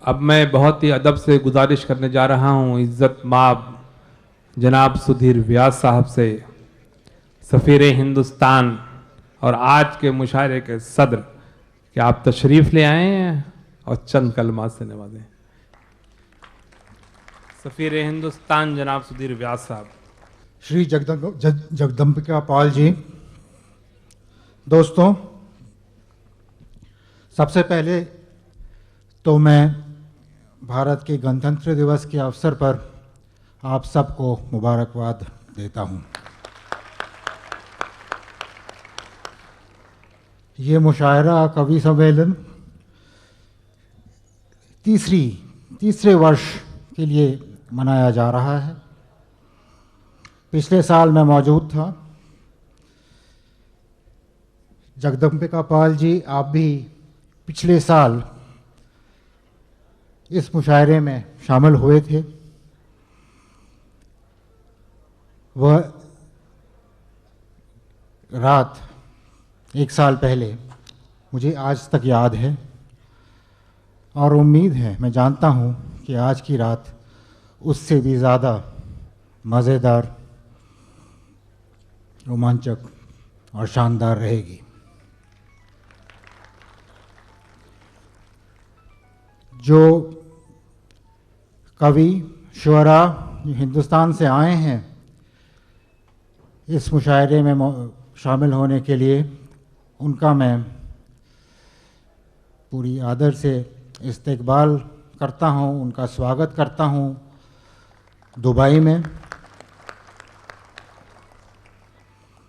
अब मैं बहुत ही अदब से गुजारिश करने जा रहा हूँ इज़्ज़त माब जनाब सुधीर व्यास साहब से, सफ़ीर हिंदुस्तान और आज के मुशायरे के सदर, कि आप तशरीफ़ ले आए हैं और चंद कलमात से नवाजें। सफ़ीर हिंदुस्तान जनाब सुधीर व्यास साहब। श्री जगदम्बिका पाल जी, दोस्तों, सबसे पहले तो मैं भारत के गणतंत्र दिवस के अवसर पर आप सबको मुबारकबाद देता हूं। ये मुशायरा कवि सम्मेलन तीसरे वर्ष के लिए मनाया जा रहा है। पिछले साल मैं मौजूद था। जगदम्बिका पाल जी, आप भी पिछले साल इस मुशायरे में शामिल हुए थे। वह रात 1 साल पहले मुझे आज तक याद है और उम्मीद है, मैं जानता हूं कि आज की रात उससे भी ज़्यादा मज़ेदार, रोमांचक और शानदार रहेगी। जो कवि शुअरा हिंदुस्तान से आए हैं इस मुशायरे में शामिल होने के लिए, उनका मैं पूरी आदर से इस्तकबाल करता हूं, उनका स्वागत करता हूं दुबई में।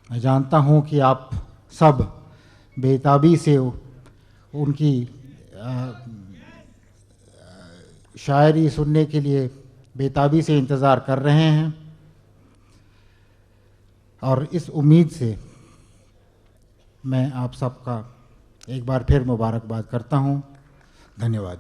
मैं जानता हूं कि आप सब बेताबी से उनकी शायरी सुनने के लिए बेताबी से इंतज़ार कर रहे हैं और इस उम्मीद से मैं आप सबका एक बार फिर मुबारकबाद करता हूं। धन्यवाद।